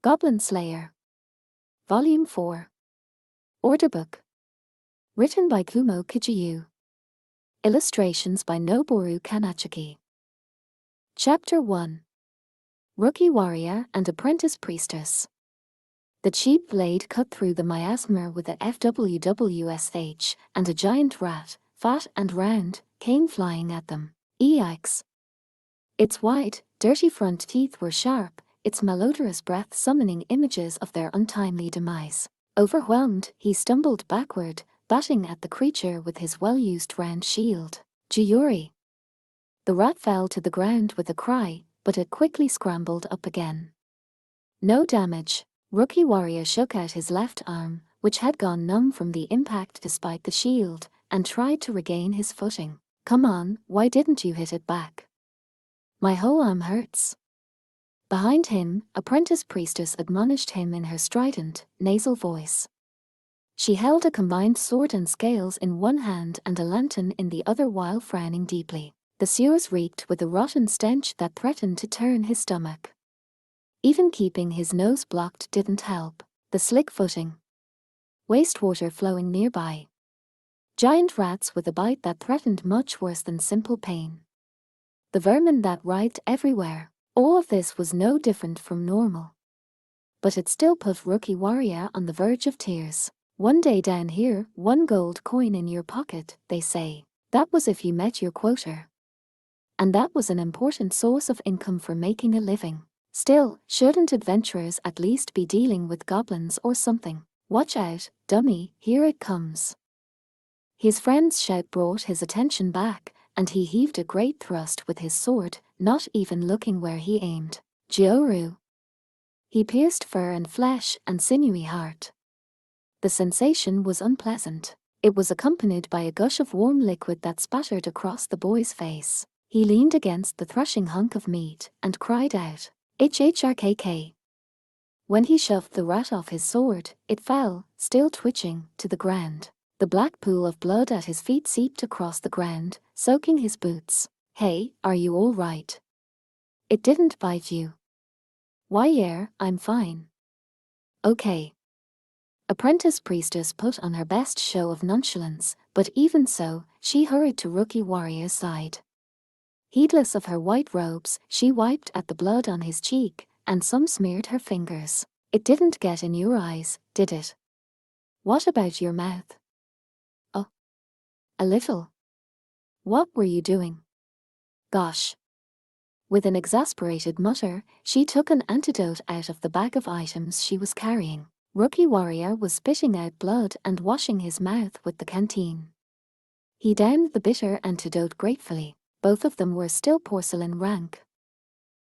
Goblin Slayer. Volume 4. Audiobook. Written by Kumo Kijiyu. Illustrations by Noboru Kanachiki. Chapter 1. Rookie Warrior and Apprentice Priestess. The cheap blade cut through the miasma with a FWWSH, and a giant rat, fat and round, came flying at them. Yikes. Its wide, dirty front teeth were sharp, its malodorous breath summoning images of their untimely demise. Overwhelmed, he stumbled backward, batting at the creature with his well-used round shield. Jiyuri. The rat fell to the ground with a cry, but it quickly scrambled up again. No damage. Rookie Warrior shook out his left arm, which had gone numb from the impact despite the shield, and tried to regain his footing. Come on, why didn't you hit it back? My whole arm hurts. Behind him, Apprentice Priestess admonished him in her strident, nasal voice. She held a combined sword and scales in one hand and a lantern in the other while frowning deeply. The sewers reeked with a rotten stench that threatened to turn his stomach. Even keeping his nose blocked didn't help. The slick footing. Wastewater flowing nearby. Giant rats with a bite that threatened much worse than simple pain. The vermin that writhed everywhere. All of this was no different from normal. But it still put Rookie Warrior on the verge of tears. One day down here, 1 gold coin in your pocket, they say. That was if you met your quota. And that was an important source of income for making a living. Still, shouldn't adventurers at least be dealing with goblins or something? Watch out, dummy, here it comes. His friend's shout brought his attention back, and he heaved a great thrust with his sword, not even looking where he aimed. Jioru. He pierced fur and flesh and sinewy heart. The sensation was unpleasant. It was accompanied by a gush of warm liquid that spattered across the boy's face. He leaned against the thrashing hunk of meat and cried out, HHRKK. When he shoved the rat off his sword, it fell, still twitching, to the ground. The black pool of blood at his feet seeped across the ground, soaking his boots. Hey, are you all right? It didn't bite you. Why yeah, I'm fine. Okay. Apprentice Priestess put on her best show of nonchalance, but even so, she hurried to Rookie Warrior's side. Heedless of her white robes, she wiped at the blood on his cheek, and some smeared her fingers. It didn't get in your eyes, did it? What about your mouth? Oh. A little. What were you doing? Gosh. With an exasperated mutter, she took an antidote out of the bag of items she was carrying. Rookie Warrior was spitting out blood and washing his mouth with the canteen. He downed the bitter antidote gratefully. Both of them were still porcelain rank.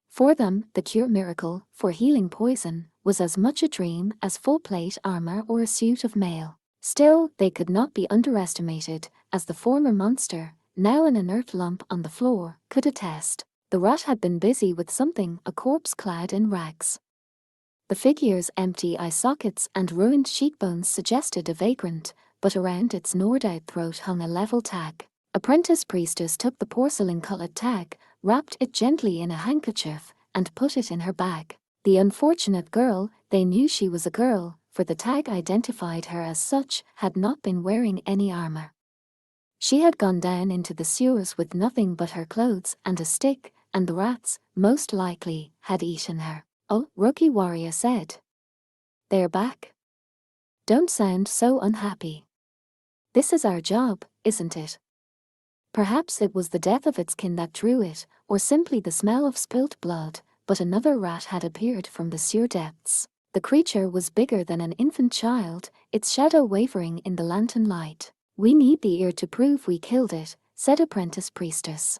For them, the cure miracle, for healing poison, was as much a dream as full plate armor or a suit of mail. Still, they could not be underestimated, as the former monster, now an inert lump on the floor, could attest. The rat had been busy with something, a corpse clad in rags. The figure's empty eye sockets and ruined cheekbones suggested a vagrant, but around its gnawed-out throat hung a level tag. Apprentice Priestess took the porcelain-colored tag, wrapped it gently in a handkerchief, and put it in her bag. The unfortunate girl, they knew she was a girl, for the tag identified her as such, had not been wearing any armor. She had gone down into the sewers with nothing but her clothes and a stick, and the rats, most likely, had eaten her. Oh, Rookie Warrior said. They're back. Don't sound so unhappy. This is our job, isn't it? Perhaps it was the death of its kin that drew it, or simply the smell of spilt blood, but another rat had appeared from the sewer depths. The creature was bigger than an infant child, its shadow wavering in the lantern light. We need the ear to prove we killed it, said Apprentice Priestess.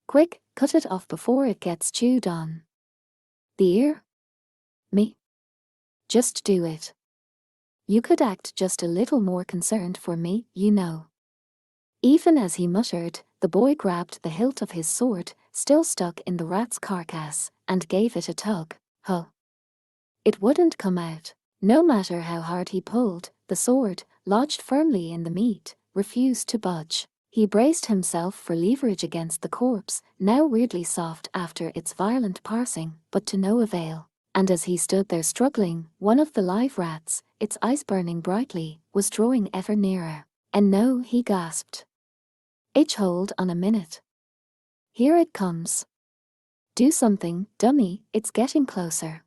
Quick, cut it off before it gets chewed on. The ear? Me? Just do it. You could act just a little more concerned for me, you know. Even as he muttered, the boy grabbed the hilt of his sword, still stuck in the rat's carcass, and gave it a tug. Huh. It wouldn't come out. No matter how hard he pulled, the sword, lodged firmly in the meat, refused to budge. He braced himself for leverage against the corpse, now weirdly soft after its violent parsing, but to no avail. And as he stood there struggling, one of the live rats, its eyes burning brightly, was drawing ever nearer. "And no," he gasped. Hold on a minute. Here it comes. Do something, dummy, it's getting closer."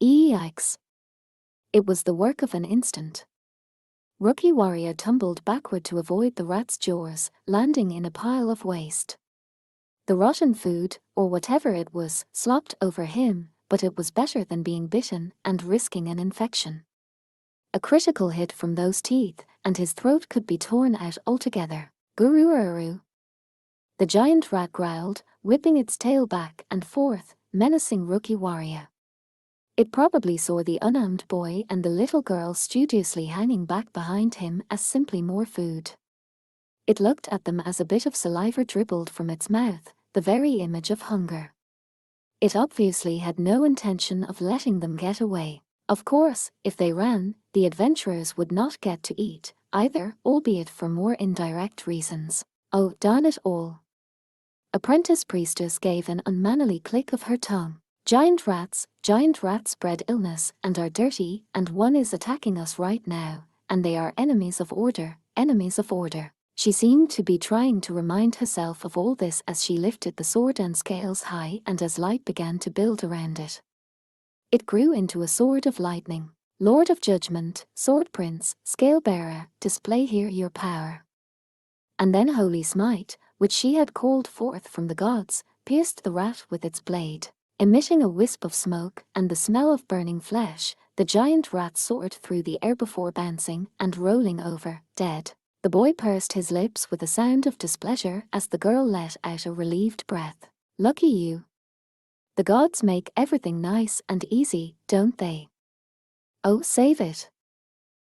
Yikes. It was the work of an instant. Rookie Warrior tumbled backward to avoid the rat's jaws, landing in a pile of waste. The rotten food, or whatever it was, slopped over him, but it was better than being bitten and risking an infection. A critical hit from those teeth, and his throat could be torn out altogether. Guru-uru. The giant rat growled, whipping its tail back and forth, menacing Rookie Warrior. It probably saw the unarmed boy and the little girl studiously hanging back behind him as simply more food. It looked at them as a bit of saliva dribbled from its mouth, the very image of hunger. It obviously had no intention of letting them get away. Of course, if they ran, the adventurers would not get to eat, either, albeit for more indirect reasons. Oh, darn it all. Apprentice Priestess gave an unmannerly click of her tongue. Giant rats spread illness and are dirty, and one is attacking us right now, and they are enemies of order, enemies of order. She seemed to be trying to remind herself of all this as she lifted the sword and scales high and as light began to build around it. It grew into a sword of lightning. Lord of Judgment, Sword Prince, Scale Bearer, display here your power. And then Holy Smite, which she had called forth from the gods, pierced the rat with its blade. Emitting a wisp of smoke and the smell of burning flesh, the giant rat soared through the air before bouncing and rolling over, dead. The boy pursed his lips with a sound of displeasure as the girl let out a relieved breath. Lucky you. The gods make everything nice and easy, don't they? Oh, save it.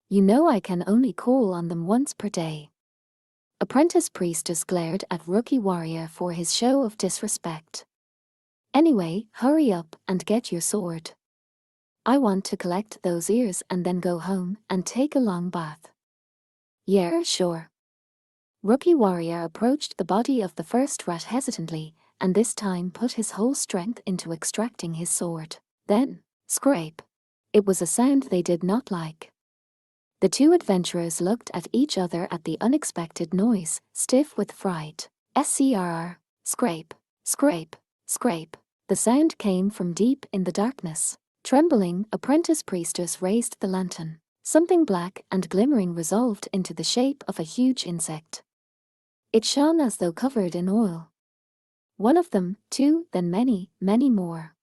You know I can only call on them once per day. Apprentice Priestess glared at Rookie Warrior for his show of disrespect. Anyway, hurry up and get your sword. I want to collect those ears and then go home and take a long bath. Yeah, sure. Rookie Warrior approached the body of the first rat hesitantly, and this time put his whole strength into extracting his sword. Then, scrape. It was a sound they did not like. The two adventurers looked at each other at the unexpected noise, stiff with fright. Scrr. Scrape, scrape, scrape. The sound came from deep in the darkness. Trembling, Apprentice Priestess raised the lantern. Something black and glimmering resolved into the shape of a huge insect. It shone as though covered in oil. One of them, two, then many, many more.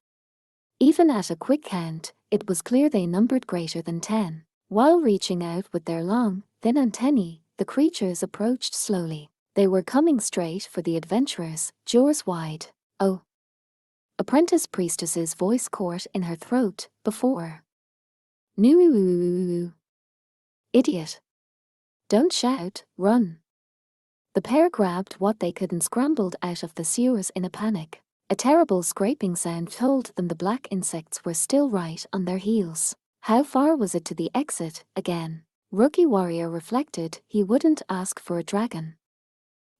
Even at a quick count, it was clear they numbered greater than 10. While reaching out with their long, thin antennae, the creatures approached slowly. They were coming straight for the adventurers, jaws wide. Oh. Apprentice Priestess's voice caught in her throat, before. No. Idiot. Don't shout, run. The pair grabbed what they could and scrambled out of the sewers in a panic. A terrible scraping sound told them the black insects were still right on their heels. How far was it to the exit, again? Rookie Warrior reflected he wouldn't ask for a dragon.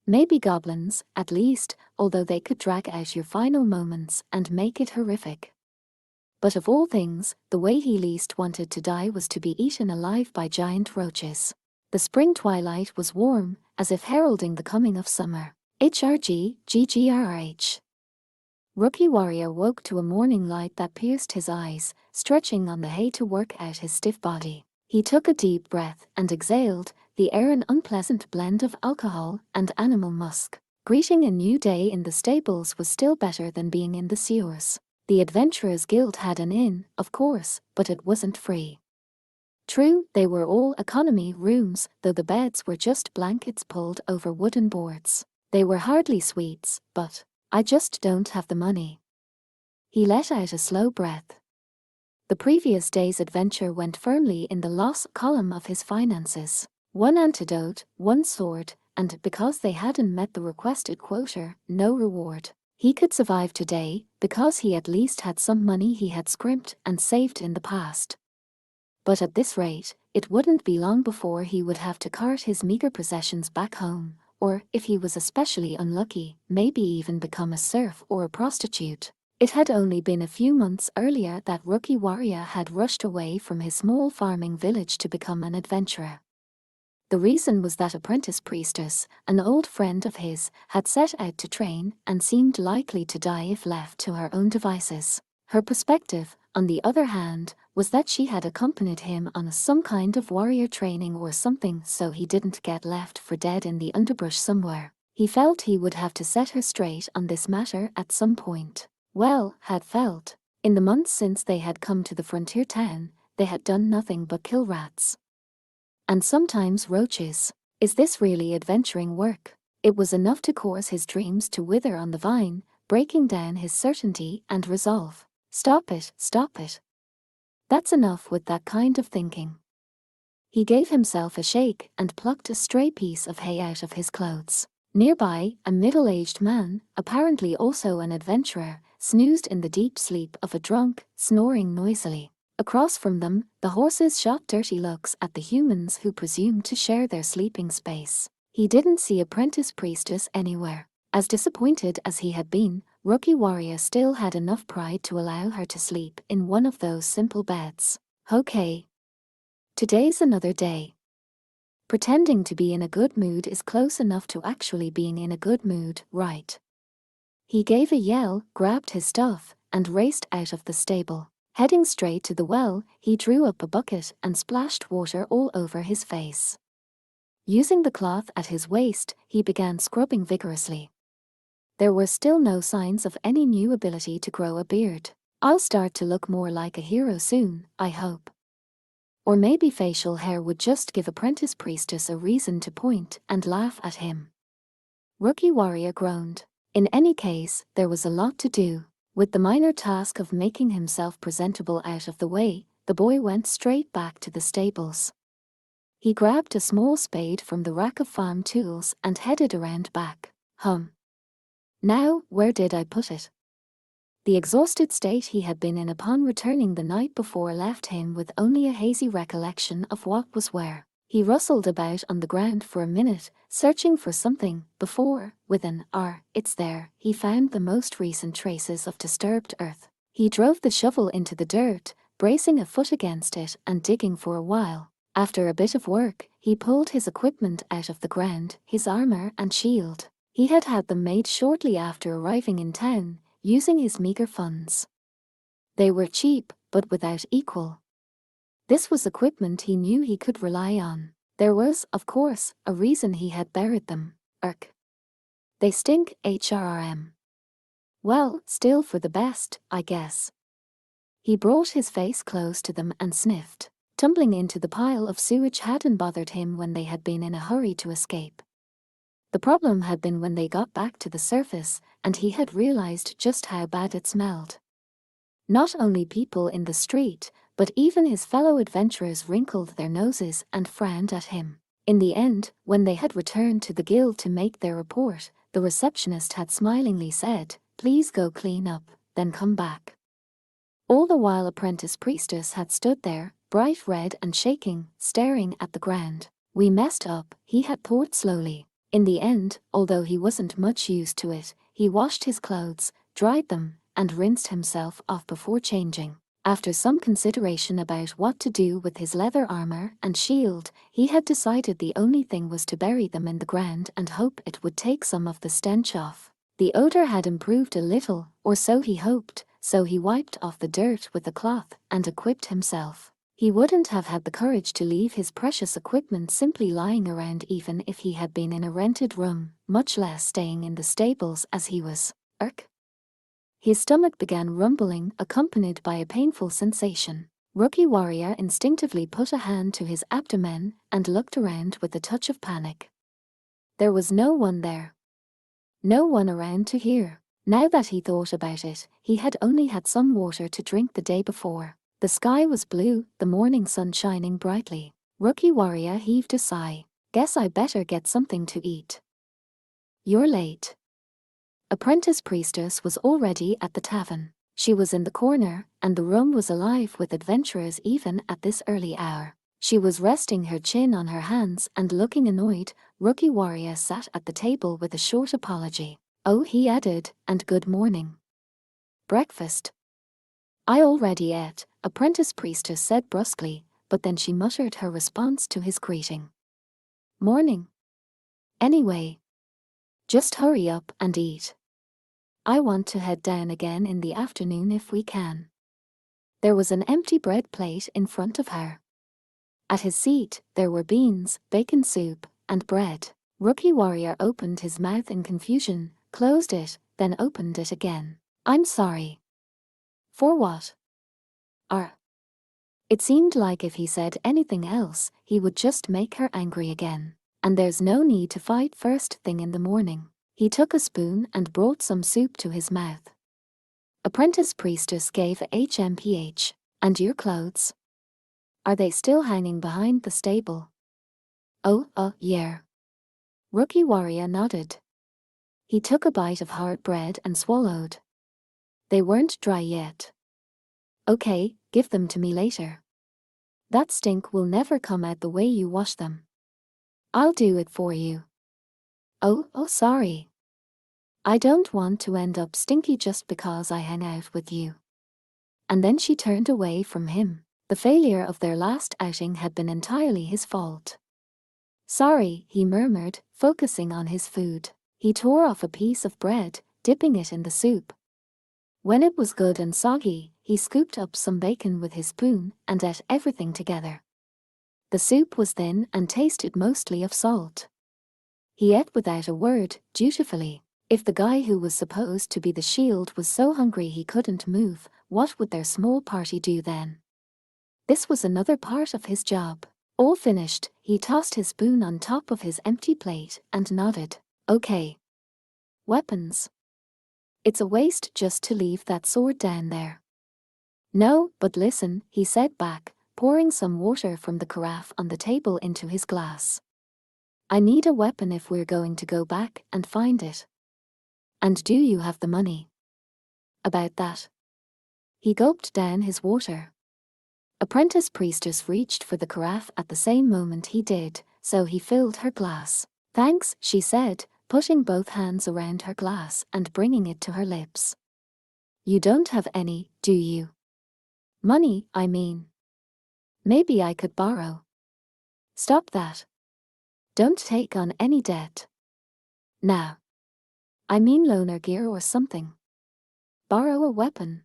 Maybe goblins, at least, although they could drag out your final moments and make it horrific. But of all things, the way he least wanted to die was to be eaten alive by giant roaches. The spring twilight was warm, as if heralding the coming of summer. GGRH. Rookie Warrior woke to a morning light that pierced his eyes, stretching on the hay to work out his stiff body. He took a deep breath and exhaled, the air an unpleasant blend of alcohol and animal musk. Greeting a new day in the stables was still better than being in the sewers. The Adventurers Guild had an inn, of course, but it wasn't free. True, they were all economy rooms, though the beds were just blankets pulled over wooden boards. They were hardly suites, but I just don't have the money. He let out a slow breath. The previous day's adventure went firmly in the loss column of his finances. One antidote, one sword, and because they hadn't met the requested quota, no reward. He could survive today, because he at least had some money he had scrimped and saved in the past. But at this rate, it wouldn't be long before he would have to cart his meager possessions back home, or, if he was especially unlucky, maybe even become a serf or a prostitute. It had only been a few months earlier that Rookie Warrior had rushed away from his small farming village to become an adventurer. The reason was that Apprentice Priestess, an old friend of his, had set out to train and seemed likely to die if left to her own devices. Her perspective, on the other hand, was that she had accompanied him on some kind of warrior training or something, so he didn't get left for dead in the underbrush somewhere. He felt he would have to set her straight on this matter at some point. Well, had felt. In the months since they had come to the frontier town, they had done nothing but kill rats. And sometimes roaches. Is this really adventuring work? It was enough to cause his dreams to wither on the vine, breaking down his certainty and resolve. Stop it, stop it. That's enough with that kind of thinking. He gave himself a shake and plucked a stray piece of hay out of his clothes. Nearby, a middle-aged man, apparently also an adventurer, snoozed in the deep sleep of a drunk, snoring noisily. Across from them, the horses shot dirty looks at the humans who presumed to share their sleeping space. He didn't see Apprentice Priestess anywhere. As disappointed as he had been, Rookie Warrior still had enough pride to allow her to sleep in one of those simple beds. Okay. Today's another day. Pretending to be in a good mood is close enough to actually being in a good mood, right? He gave a yell, grabbed his stuff, and raced out of the stable. Heading straight to the well, he drew up a bucket and splashed water all over his face. Using the cloth at his waist, he began scrubbing vigorously. There were still no signs of any new ability to grow a beard. I'll start to look more like a hero soon, I hope. Or maybe facial hair would just give Apprentice Priestess a reason to point and laugh at him. Rookie Warrior groaned. In any case, there was a lot to do. With the minor task of making himself presentable out of the way, the boy went straight back to the stables. He grabbed a small spade from the rack of farm tools and headed around back. Now, where did I put it? The exhausted state he had been in upon returning the night before left him with only a hazy recollection of what was where. He rustled about on the ground for a minute, searching for something, before, with an "it's there," he found the most recent traces of disturbed earth. He drove the shovel into the dirt, bracing a foot against it and digging for a while. After a bit of work, he pulled his equipment out of the ground, his armor and shield. He had had them made shortly after arriving in town, using his meager funds. They were cheap, but without equal. This was equipment he knew he could rely on. There was, of course, a reason he had buried them. They stink, HRRM. Well, still for the best, I guess. He brought his face close to them and sniffed. Tumbling into the pile of sewage hadn't bothered him when they had been in a hurry to escape. The problem had been when they got back to the surface, and he had realized just how bad it smelled. Not only people in the street, but even his fellow adventurers wrinkled their noses and frowned at him. In the end, when they had returned to the guild to make their report, the receptionist had smilingly said, "Please go clean up, then come back." All the while Apprentice Priestess had stood there, bright red and shaking, staring at the ground. "We messed up," he had thought slowly. In the end, although he wasn't much used to it, he washed his clothes, dried them, and rinsed himself off before changing. After some consideration about what to do with his leather armor and shield, he had decided the only thing was to bury them in the ground and hope it would take some of the stench off. The odor had improved a little, or so he hoped, so he wiped off the dirt with a cloth and equipped himself. He wouldn't have had the courage to leave his precious equipment simply lying around even if he had been in a rented room, much less staying in the stables as he was. His stomach began rumbling, accompanied by a painful sensation. Rookie Warrior instinctively put a hand to his abdomen and looked around with a touch of panic. There was no one there. No one around to hear. Now that he thought about it, he had only had some water to drink the day before. The sky was blue, the morning sun shining brightly. Rookie Warrior heaved a sigh. "Guess I better get something to eat." "You're late." Apprentice Priestess was already at the tavern. She was in the corner, and the room was alive with adventurers even at this early hour. She was resting her chin on her hands and looking annoyed. Rookie Warrior sat at the table with a short apology. "Oh," he added, "and good morning." Breakfast. I already ate, Apprentice Priestess said brusquely, but then she muttered her response to his greeting. Morning. Anyway. Just hurry up and eat. I want to head down again in the afternoon if we can. There was an empty bread plate in front of her. At his seat, there were beans, bacon soup, and bread. Rookie Warrior opened his mouth in confusion, closed it, then opened it again. I'm sorry. For what? It seemed like if he said anything else, he would just make her angry again. And there's no need to fight first thing in the morning. He took a spoon and brought some soup to his mouth. Apprentice Priestess gave a HMPH. And your clothes? Are they still hanging behind the stable? Oh, yeah. Rookie Warrior nodded. He took a bite of hard bread and swallowed. They weren't dry yet. Okay, give them to me later. That stink will never come out the way you wash them. I'll do it for you. Oh, sorry. I don't want to end up stinky just because I hang out with you. And then she turned away from him. The failure of their last outing had been entirely his fault. Sorry, he murmured, focusing on his food. He tore off a piece of bread, dipping it in the soup. When it was good and soggy, he scooped up some bacon with his spoon and ate everything together. The soup was thin and tasted mostly of salt. He ate without a word, dutifully. If the guy who was supposed to be the shield was so hungry he couldn't move, what would their small party do then? This was another part of his job. All finished, he tossed his spoon on top of his empty plate and nodded. Okay. Weapons. It's a waste just to leave that sword down there. No, but listen, he said back, pouring some water from the carafe on the table into his glass. I need a weapon if we're going to go back and find it. And do you have the money? About that. He gulped down his water. Apprentice Priestess reached for the carafe at the same moment he did, so he filled her glass. Thanks, she said, putting both hands around her glass and bringing it to her lips. You don't have any, do you? Money, I mean. Maybe I could borrow. Stop that. Don't take on any debt. Now. I mean loaner gear or something. Borrow a weapon.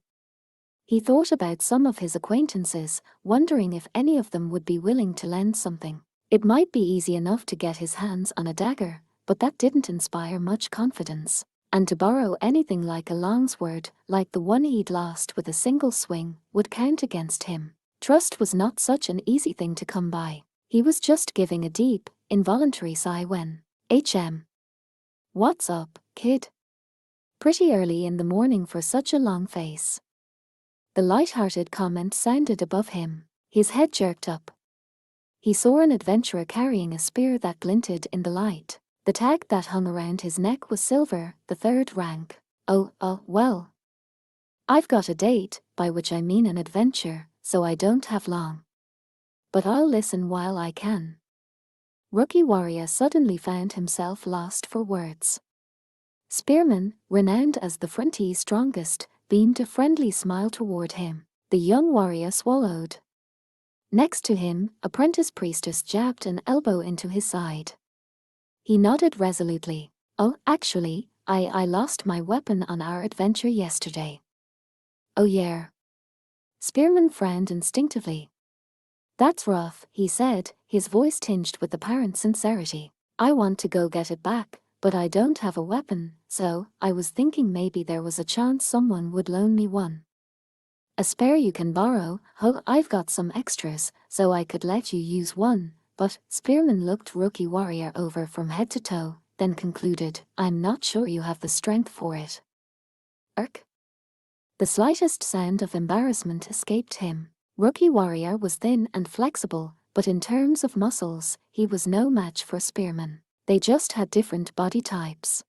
He thought about some of his acquaintances, wondering if any of them would be willing to lend something. It might be easy enough to get his hands on a dagger, but that didn't inspire much confidence. And to borrow anything like a longsword, like the one he'd lost with a single swing, would count against him. Trust was not such an easy thing to come by. He was just giving a deep, involuntary sigh when, What's up, kid? Pretty early in the morning for such a long face. The light-hearted comment sounded above him. His head jerked up. He saw an adventurer carrying a spear that glinted in the light. The tag that hung around his neck was silver, the 3rd rank. Well. I've got a date, by which I mean an adventure, so I don't have long. But I'll listen while I can. Rookie Warrior suddenly found himself lost for words. Spearman, renowned as the Fronti's strongest, beamed a friendly smile toward him. The young warrior swallowed. Next to him, Apprentice Priestess jabbed an elbow into his side. He nodded resolutely. Oh, actually, I lost my weapon on our adventure yesterday. Oh yeah. Spearman frowned instinctively. That's rough, he said, his voice tinged with apparent sincerity. I want to go get it back, but I don't have a weapon, so I was thinking maybe there was a chance someone would loan me one. A spare you can borrow. I've got some extras, so I could let you use one, but Spearman looked Rookie Warrior over from head to toe, then concluded, I'm not sure you have the strength for it. The slightest sound of embarrassment escaped him. Rookie Warrior was thin and flexible, but in terms of muscles, he was no match for Spearman. They just had different body types.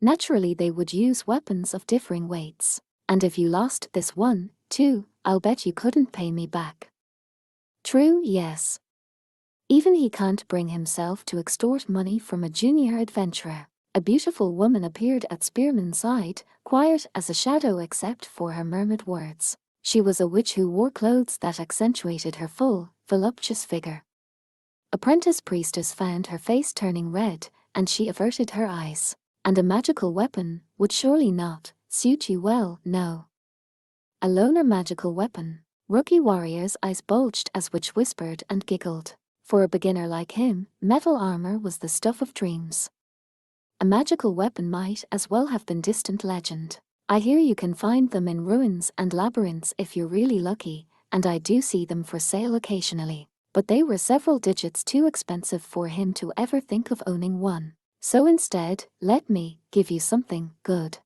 Naturally, they would use weapons of differing weights. And if you lost this one, too, I'll bet you couldn't pay me back. True, yes. Even he can't bring himself to extort money from a junior adventurer. A beautiful woman appeared at Spearman's side, quiet as a shadow except for her murmured words. She was a witch who wore clothes that accentuated her full, voluptuous figure. Apprentice Priestess found her face turning red, and she averted her eyes. And a magical weapon would surely not suit you well, no. A loner magical weapon. Rookie Warrior's eyes bulged as Witch whispered and giggled. For a beginner like him, metal armor was the stuff of dreams. A magical weapon might as well have been distant legend. I hear you can find them in ruins and labyrinths if you're really lucky, and I do see them for sale occasionally. But they were several digits too expensive for him to ever think of owning one. So instead, let me give you something good.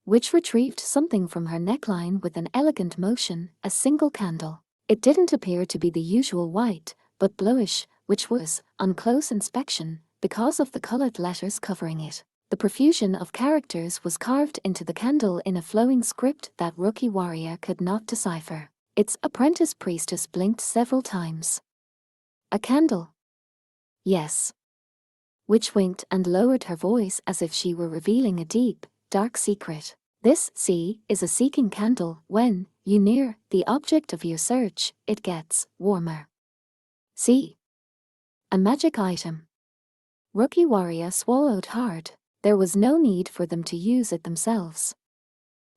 Witch retrieved something from her neckline with an elegant motion, a single candle. It didn't appear to be the usual white, but bluish, which was, on close inspection, because of the colored letters covering it. The profusion of characters was carved into the candle in a flowing script that Rookie Warrior could not decipher. Its Apprentice Priestess blinked several times. A candle? Yes. Witch winked and lowered her voice as if she were revealing a deep, dark secret. This, see, is a seeking candle. When you near the object of your search, it gets warmer. See? A magic item. Rookie Warrior swallowed hard. There was no need for them to use it themselves.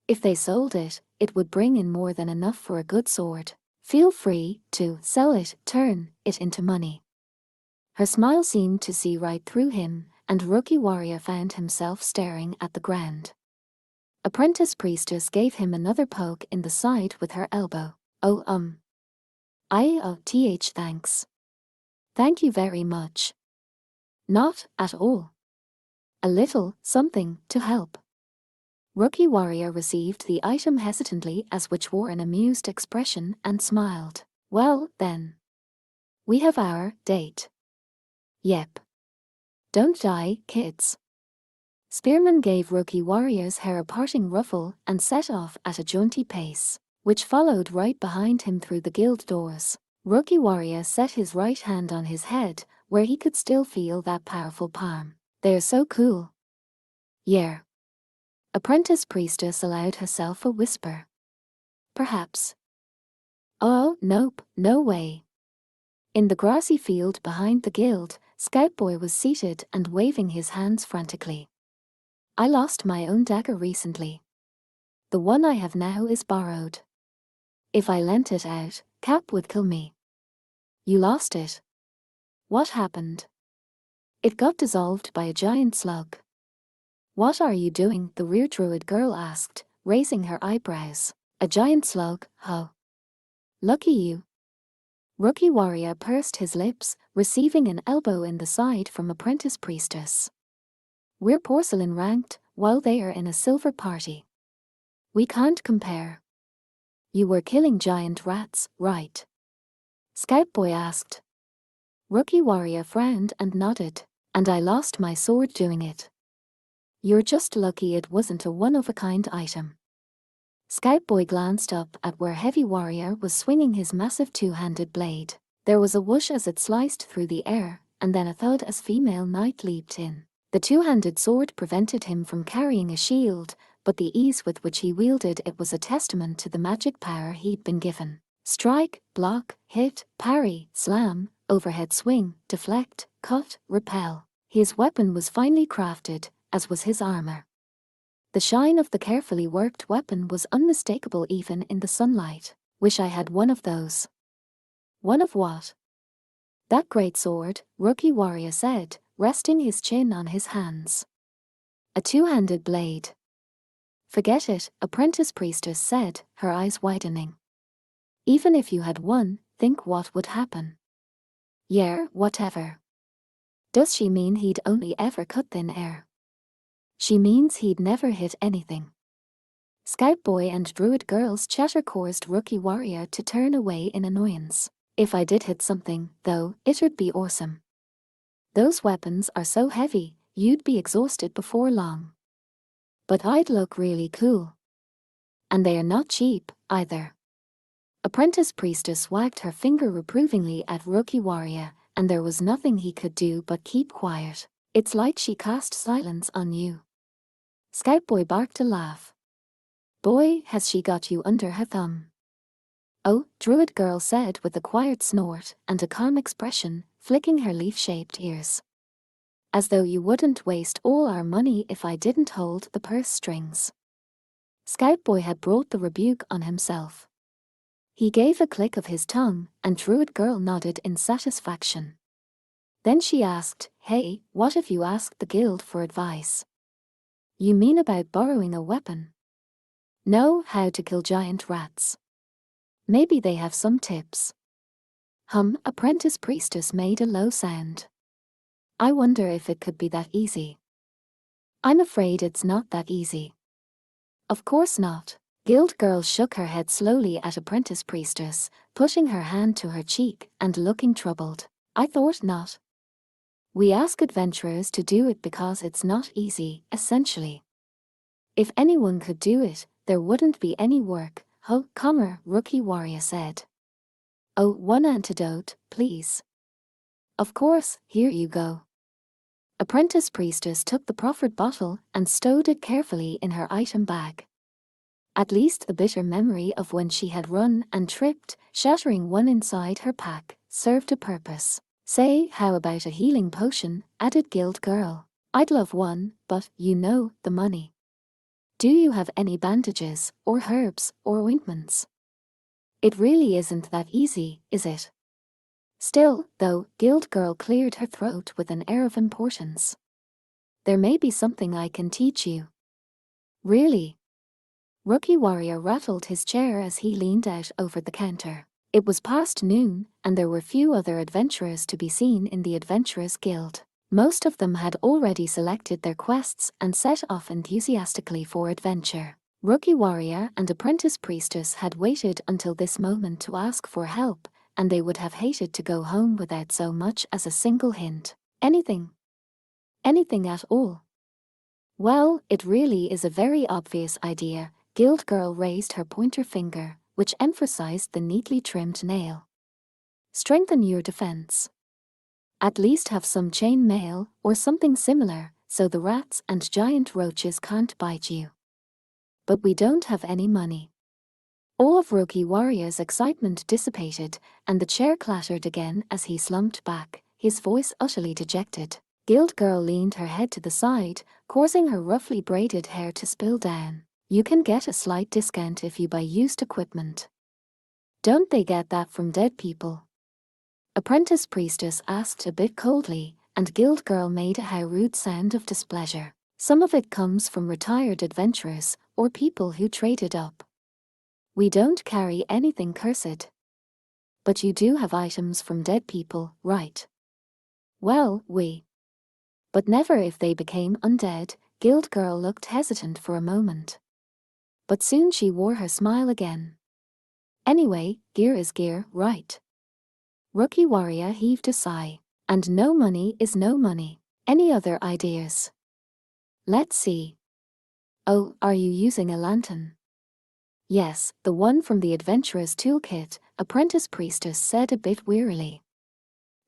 If they sold it, it would bring in more than enough for a good sword. Feel free to sell it, turn it into money. Her smile seemed to see right through him, and Rookie Warrior found himself staring at the ground. Apprentice Priestess gave him another poke in the side with her elbow. Thanks. Thank you very much. Not at all. A little something to help. Rookie Warrior received the item hesitantly as Witch wore an amused expression and smiled. Well, then. We have our date. Yep. Don't die, kids. Spearman gave Rookie Warrior's hair a parting ruffle and set off at a jaunty pace, Witch followed right behind him through the guild doors. Rookie Warrior set his right hand on his head, where he could still feel that powerful palm. They're so cool. Yeah. Apprentice Priestess allowed herself a whisper. Perhaps. Oh, nope, no way. In the grassy field behind the guild, Scout Boy was seated and waving his hands frantically. I lost my own dagger recently. The one I have now is borrowed. If I lent it out, Cap would kill me. You lost it. What happened? It got dissolved by a giant slug. What are you doing? The rear druid girl asked, raising her eyebrows. A giant slug, huh? Lucky you. Rookie Warrior pursed his lips, receiving an elbow in the side from Apprentice Priestess. We're porcelain ranked, while they are in a silver party. We can't compare. You were killing giant rats, right? Scout Boy asked. Rookie Warrior frowned and nodded. And I lost my sword doing it. You're just lucky it wasn't a one-of-a-kind item. Scout Boy glanced up at where Heavy Warrior was swinging his massive two-handed blade. There was a whoosh as it sliced through the air, and then a thud as Female Knight leaped in. The two-handed sword prevented him from carrying a shield, but the ease with which he wielded it was a testament to the magic power he'd been given. Strike, block, hit, parry, slam, overhead swing, deflect, cut, repel. His weapon was finely crafted, as was his armor. The shine of the carefully worked weapon was unmistakable even in the sunlight. Wish I had one of those. One of what? That great sword, Rookie Warrior said, resting his chin on his hands. A two-handed blade. Forget it, Apprentice Priestess said, her eyes widening. Even if you had one, think what would happen. Yeah, whatever. Does she mean he'd only ever cut thin air? She means he'd never hit anything. Scout Boy and Druid Girl's chatter caused Rookie Warrior to turn away in annoyance. If I did hit something, though, it'd be awesome. Those weapons are so heavy, you'd be exhausted before long. But I'd look really cool. And they are not cheap, either. Apprentice Priestess wagged her finger reprovingly at Rookie Warrior, and there was nothing he could do but keep quiet. It's like she cast silence on you. Scoutboy barked a laugh. Boy, has she got you under her thumb. Oh, Druid girl said with a quiet snort and a calm expression, flicking her leaf-shaped ears. As though you wouldn't waste all our money if I didn't hold the purse strings. Scoutboy had brought the rebuke on himself. He gave a click of his tongue, and Druid girl nodded in satisfaction. Then she asked, hey, what if you asked the guild for advice? You mean about borrowing a weapon? No, how to kill giant rats. Maybe they have some tips. Apprentice Priestess made a low sound. I wonder if it could be that easy. I'm afraid it's not that easy. Of course not. Guild girl shook her head slowly at Apprentice Priestess, pushing her hand to her cheek and looking troubled. I thought not. We ask adventurers to do it because it's not easy, essentially. If anyone could do it, there wouldn't be any work, Rookie Warrior said. Oh, one antidote, please. Of course, here you go. Apprentice Priestess took the proffered bottle and stowed it carefully in her item bag. At least the bitter memory of when she had run and tripped, shattering one inside her pack, served a purpose. Say, how about a healing potion, added Guild Girl. I'd love one, but, you know, the money. Do you have any bandages, or herbs, or ointments? It really isn't that easy, is it? Still, though, Guild Girl cleared her throat with an air of importance. There may be something I can teach you. Really? Rookie Warrior rattled his chair as he leaned out over the counter. It was past noon, and there were few other adventurers to be seen in the Adventurers Guild. Most of them had already selected their quests and set off enthusiastically for adventure. Rookie Warrior and Apprentice Priestess had waited until this moment to ask for help, and they would have hated to go home without so much as a single hint. Anything. Anything at all. Well, it really is a very obvious idea. Guild Girl raised her pointer finger, which emphasized the neatly trimmed nail. Strengthen your defense. At least have some chain mail or something similar, so the rats and giant roaches can't bite you. But we don't have any money. All of Rookie Warrior's excitement dissipated, and the chair clattered again as he slumped back, his voice utterly dejected. Guild Girl leaned her head to the side, causing her roughly braided hair to spill down. You can get a slight discount if you buy used equipment. Don't they get that from dead people? Apprentice Priestess asked a bit coldly, and Guild Girl made a how rude sound of displeasure. Some of it comes from retired adventurers, or people who traded up. We don't carry anything cursed. But you do have items from dead people, right? Well, But never if they became undead. Guild Girl looked hesitant for a moment. But soon she wore her smile again. Anyway, gear is gear, right? Rookie Warrior heaved a sigh. And no money is no money. Any other ideas? Let's see. Oh, are you using a lantern? Yes, the one from the Adventurer's Toolkit, Apprentice Priestess said a bit wearily.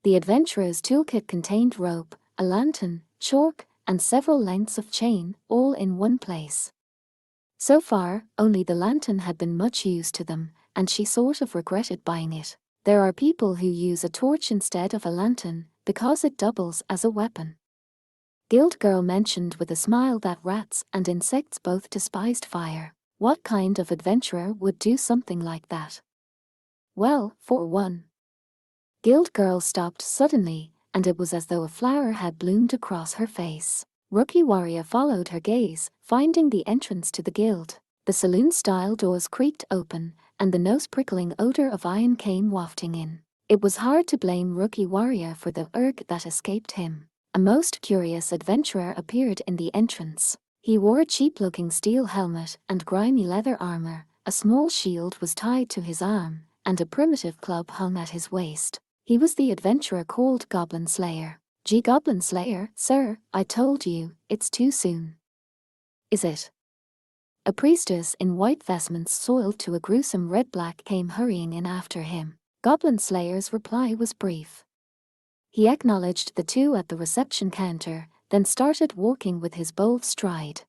The Adventurer's Toolkit contained rope, a lantern, chalk, and several lengths of chain, all in one place. So far, only the lantern had been much use to them, and she sort of regretted buying it. There are people who use a torch instead of a lantern, because it doubles as a weapon. Guild Girl mentioned with a smile that rats and insects both despised fire. What kind of adventurer would do something like that? Well, for one. Guild Girl stopped suddenly, and it was as though a flower had bloomed across her face. Rookie Warrior followed her gaze, finding the entrance to the guild. The saloon-style doors creaked open, and the nose-prickling odor of iron came wafting in. It was hard to blame Rookie Warrior for the urge that escaped him. A most curious adventurer appeared in the entrance. He wore a cheap-looking steel helmet and grimy leather armor, a small shield was tied to his arm, and a primitive club hung at his waist. He was the adventurer called Goblin Slayer. Goblin Slayer, sir, I told you, it's too soon. Is it? A priestess in white vestments soiled to a gruesome red-black came hurrying in after him. Goblin Slayer's reply was brief. He acknowledged the two at the reception counter, then started walking with his bold stride.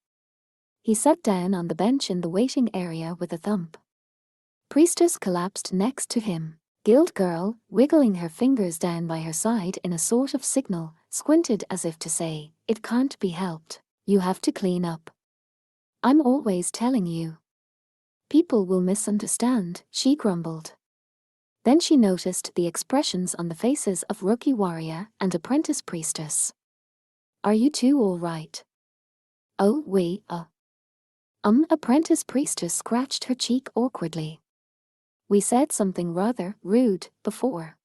He sat down on the bench in the waiting area with a thump. Priestess collapsed next to him. Guild girl, wiggling her fingers down by her side in a sort of signal, squinted as if to say, "It can't be helped. You have to clean up. I'm always telling you. People will misunderstand," she grumbled. Then she noticed the expressions on the faces of rookie warrior and apprentice priestess. "Are you two all right?" "Oh, apprentice priestess scratched her cheek awkwardly. "We said something rather rude before."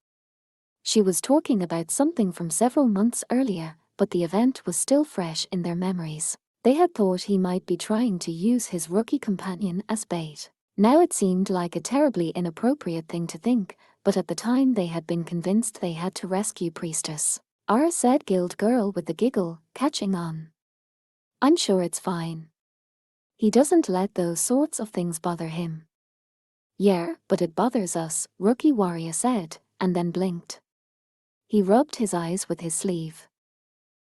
She was talking about something from several months earlier, but the event was still fresh in their memories. They had thought he might be trying to use his rookie companion as bait. Now it seemed like a terribly inappropriate thing to think, but at the time they had been convinced they had to rescue Priestess. Said Guild girl with a giggle, catching on. "I'm sure it's fine. He doesn't let those sorts of things bother him." "Yeah, but it bothers us," rookie warrior said, and then blinked. He rubbed his eyes with his sleeve.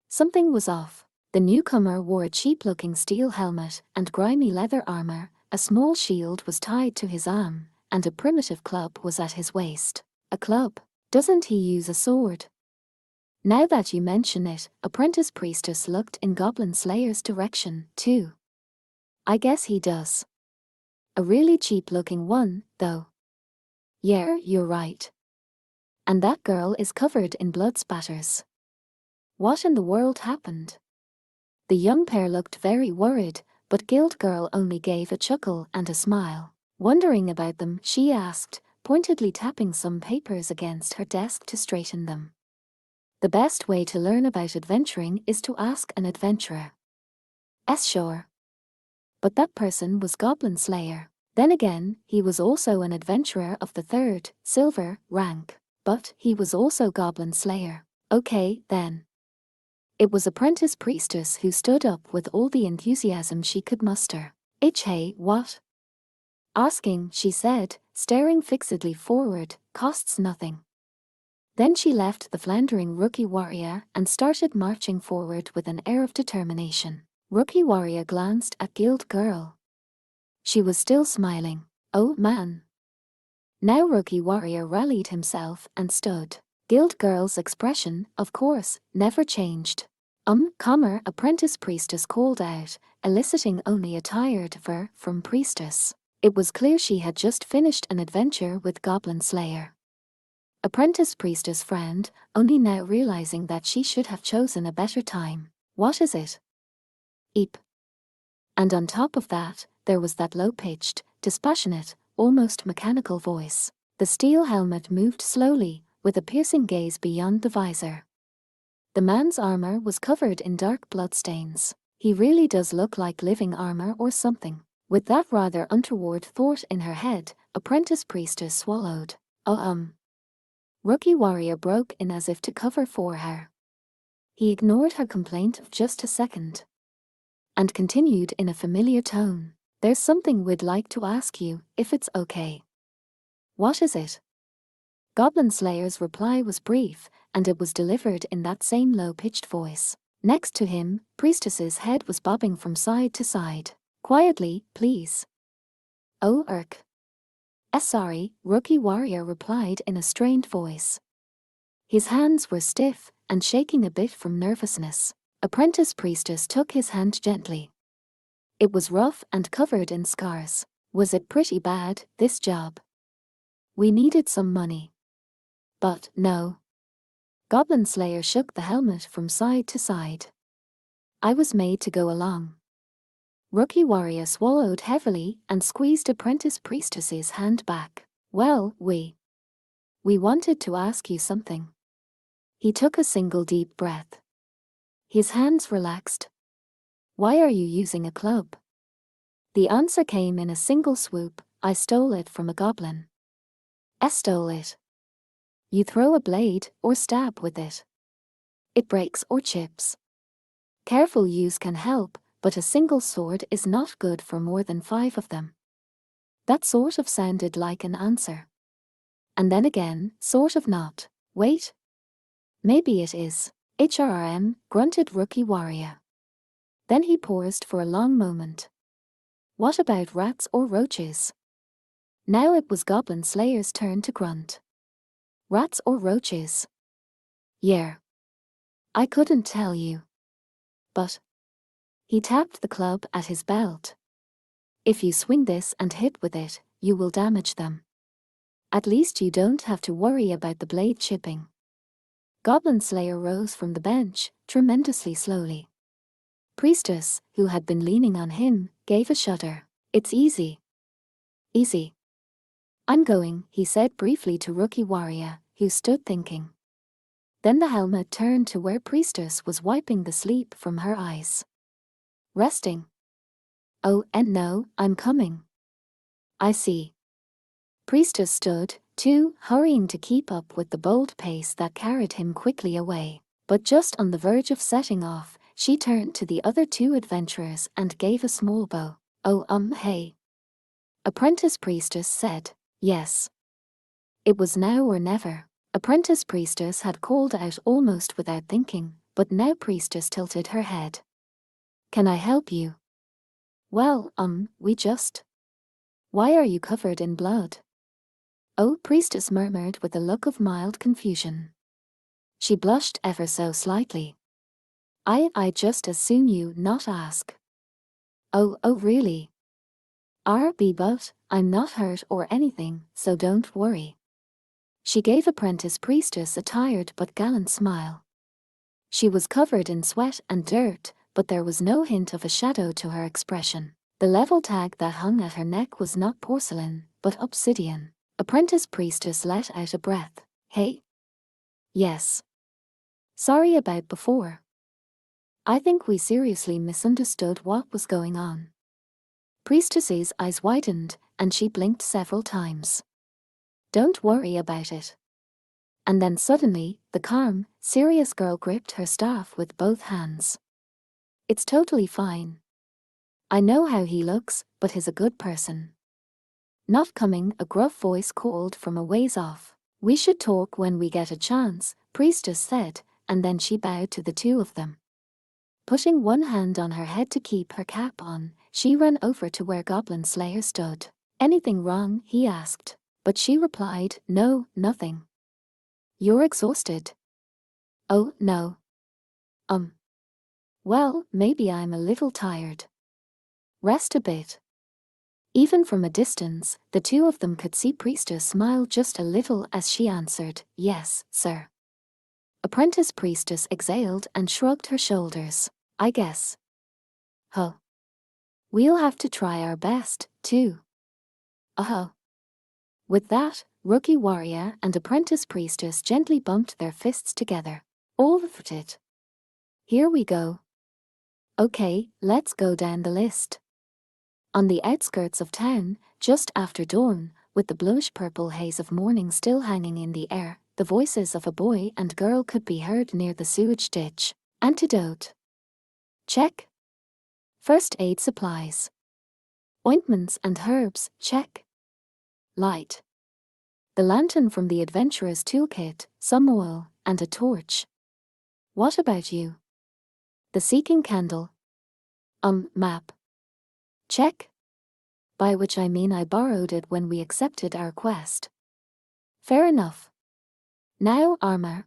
Something was off. The newcomer wore a cheap-looking steel helmet and grimy leather armor, a small shield was tied to his arm, and a primitive club was at his waist. "A club? Doesn't he use a sword?" "Now that you mention it," apprentice priestess looked in Goblin Slayer's direction, too. "I guess he does. A really cheap-looking one, though." "Yeah, you're right. And that girl is covered in blood spatters. What in the world happened?" The young pair looked very worried, but Guild girl only gave a chuckle and a smile. Wondering about them, she asked, pointedly tapping some papers against her desk to straighten them. "The best way to learn about adventuring is to ask an adventurer." Sure. But that person was Goblin Slayer. Then again, he was also an adventurer of the 3rd, silver, rank. But he was also Goblin Slayer. Okay, then. It was Apprentice Priestess who stood up with all the enthusiasm she could muster. Hey, what?" "Asking," she said, staring fixedly forward, "costs nothing." Then she left the floundering rookie warrior and started marching forward with an air of determination. Rookie warrior glanced at Guild girl. She was still smiling. "Oh, man." Now rookie warrior rallied himself and stood. Guild girl's expression, of course, never changed. Apprentice priestess called out, eliciting only a tired "ver" from priestess. It was clear she had just finished an adventure with Goblin Slayer. Apprentice priestess frowned, only now realizing that she should have chosen a better time. "What is it?" "Eep." And on top of that, there was that low-pitched, dispassionate, almost mechanical voice. The steel helmet moved slowly, with a piercing gaze beyond the visor. The man's armor was covered in dark bloodstains. He really does look like living armor or something. With that rather untoward thought in her head, apprentice priestess swallowed. Rookie warrior broke in as if to cover for her. He ignored her complaint of just a second and continued in a familiar tone. "There's something we'd like to ask you, if it's okay." "What is it?" Goblin Slayer's reply was brief, and it was delivered in that same low-pitched voice. Next to him, Priestess's head was bobbing from side to side. "Quietly, please." "Oh, sorry," rookie warrior replied in a strained voice. His hands were stiff and shaking a bit from nervousness. Apprentice priestess took his hand gently. It was rough and covered in scars. "Was it pretty bad, this job?" "We needed some money." "But no." Goblin Slayer shook the helmet from side to side. "I was made to go along." Rookie warrior swallowed heavily and squeezed apprentice priestess's hand back. "Well, we wanted to ask you something." He took a single deep breath. His hands relaxed. "Why are you using a club?" The answer came in a single swoop. "I stole it from a goblin." Stole it. You throw a blade or stab with it. It breaks or chips. Careful use can help, but a single sword is not good for more than 5 of them. That sort of sounded like an answer. And then again, sort of not. Wait. Maybe it is. grunted rookie warrior. Then he paused for a long moment. What about rats or roaches? Now it was Goblin Slayer's turn to grunt. Rats or roaches? Yeah. I couldn't tell you. But he tapped the club at his belt. If you swing this and hit with it, you will damage them. At least you don't have to worry about the blade chipping. Goblin Slayer rose from the bench, tremendously slowly. Priestess, who had been leaning on him, gave a shudder. It's easy. Easy. I'm going, he said briefly to Rookie Warrior, who stood thinking. Then the helmet turned to where Priestess was wiping the sleep from her eyes. Resting. Oh, and no, I'm coming. I see. Priestess stood, too, hurrying to keep up with the bold pace that carried him quickly away. But just on the verge of setting off, she turned to the other two adventurers and gave a small bow. Oh, hey. Apprentice Priestess said. Yes. It was now or never. Apprentice Priestess had called out almost without thinking, but now Priestess tilted her head. Can I help you? Well, we just... Why are you covered in blood? Oh, Priestess murmured with a look of mild confusion. She blushed ever so slightly. I'd just as soon you not ask. Oh, really? But I'm not hurt or anything, so don't worry. She gave Apprentice Priestess a tired but gallant smile. She was covered in sweat and dirt, but there was no hint of a shadow to her expression. The level tag that hung at her neck was not porcelain, but obsidian. Apprentice Priestess let out a breath. Hey? Yes. Sorry about before. I think we seriously misunderstood what was going on. Priestess's eyes widened, and she blinked several times. Don't worry about it. And then suddenly, the calm, serious girl gripped her staff with both hands. It's totally fine. I know how he looks, but he's a good person. Not coming, a gruff voice called from a ways off. We should talk when we get a chance, Priestess said, and then she bowed to the two of them. Putting one hand on her head to keep her cap on, she ran over to where Goblin Slayer stood. Anything wrong? He asked, but she replied, no, nothing. You're exhausted. Oh, no. Well, maybe I'm a little tired. Rest a bit. Even from a distance, the two of them could see Priestess smile just a little as she answered, yes, sir. Apprentice Priestess exhaled and shrugged her shoulders. I guess. Huh. We'll have to try our best, too. With that, Rookie Warrior and Apprentice Priestess gently bumped their fists together. All of it. Here we go. Okay, let's go down the list. On the outskirts of town, just after dawn, with the bluish-purple haze of morning still hanging in the air, the voices of a boy and girl could be heard near the sewage ditch. Antidote. Check. First aid supplies. Ointments and herbs, check. Light. The lantern from the adventurer's toolkit, some oil, and a torch. What about you? The seeking candle. Map. Check. By which I mean I borrowed it when we accepted our quest. Fair enough. Now armor.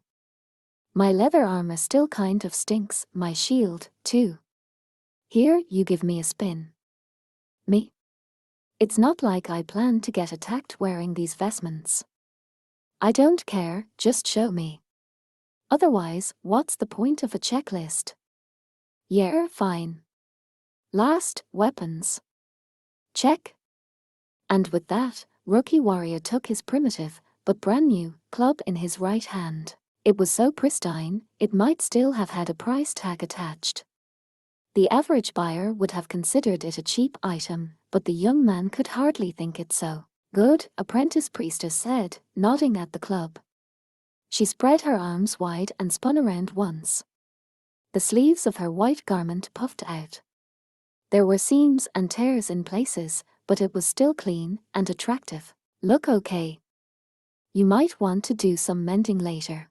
My leather armor still kind of stinks, my shield, too. Here, you give me a spin. Me? It's not like I plan to get attacked wearing these vestments. I don't care, just show me. Otherwise, what's the point of a checklist? Yeah, fine. Last, weapons. Check. And with that, Rookie Warrior took his primitive, but brand new, club in his right hand. It was so pristine, it might still have had a price tag attached. The average buyer would have considered it a cheap item, but the young man could hardly think it so. Good, Apprentice Priestess said, nodding at the club. She spread her arms wide and spun around once. The sleeves of her white garment puffed out. There were seams and tears in places, but it was still clean and attractive. Look okay. You might want to do some mending later.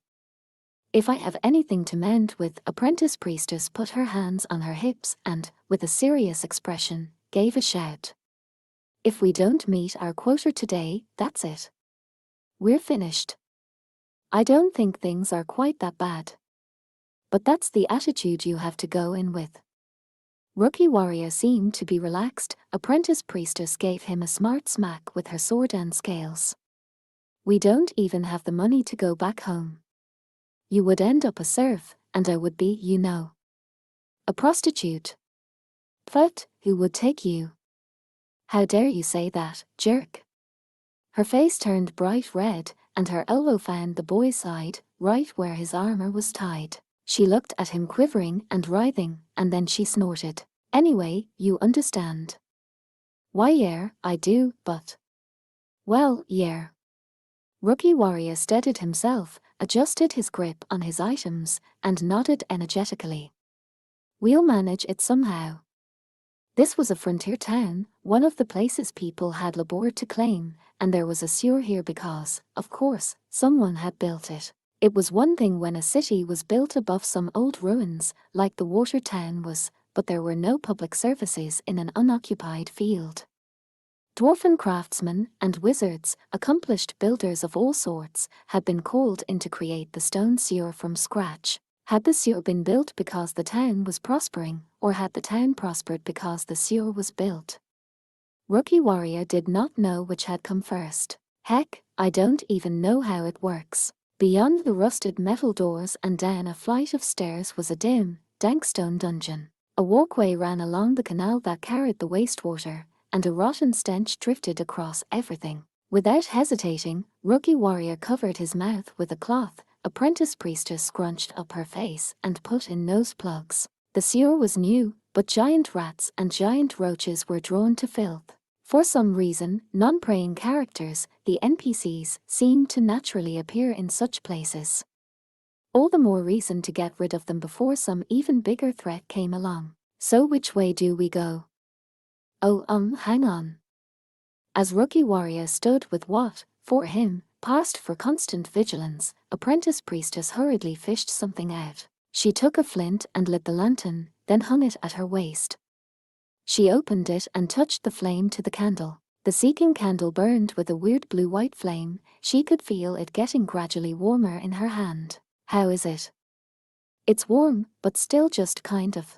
If I have anything to mend with, Apprentice Priestess put her hands on her hips and, with a serious expression, gave a shout. If we don't meet our quota today, that's it. We're finished. I don't think things are quite that bad. But that's the attitude you have to go in with. Rookie warrior seemed to be relaxed. Apprentice priestess gave him a smart smack with her sword and scales. We don't even have the money to go back home. You would end up a serf, and I would be, you know, a prostitute. But who would take you? How dare you say that, jerk? Her face turned bright red, and her elbow found the boy's side, right where his armor was tied. She looked at him quivering and writhing, and then she snorted. Anyway, you understand. Why yeah, I do, but... Well, yeah. Rookie warrior steadied himself, adjusted his grip on his items, and nodded energetically. We'll manage it somehow. This was a frontier town, one of the places people had labored to claim, and there was a sewer here because, of course, someone had built it. It was one thing when a city was built above some old ruins, like the water town was, but there were no public services in an unoccupied field. Dwarfen craftsmen and wizards, accomplished builders of all sorts, had been called in to create the stone sewer from scratch. Had the sewer been built because the town was prospering, or had the town prospered because the sewer was built? Rookie warrior did not know which had come first. Heck, I don't even know how it works. Beyond the rusted metal doors and down a flight of stairs was a dim, dank stone dungeon. A walkway ran along the canal that carried the wastewater, and a rotten stench drifted across everything. Without hesitating, Rookie warrior covered his mouth with a cloth. Apprentice priestess scrunched up her face and put in nose plugs. The sewer was new, but giant rats and giant roaches were drawn to filth. For some reason, non-praying characters, the NPCs, seemed to naturally appear in such places. All the more reason to get rid of them before some even bigger threat came along. So which way do we go? Oh, hang on. As Rookie warrior stood with what, for him, passed for constant vigilance, Apprentice priestess hurriedly fished something out. She took a flint and lit the lantern, then hung it at her waist. She opened it and touched the flame to the candle. The seeking candle burned with a weird blue-white flame. She could feel it getting gradually warmer in her hand. How is it? It's warm, but still just kind of.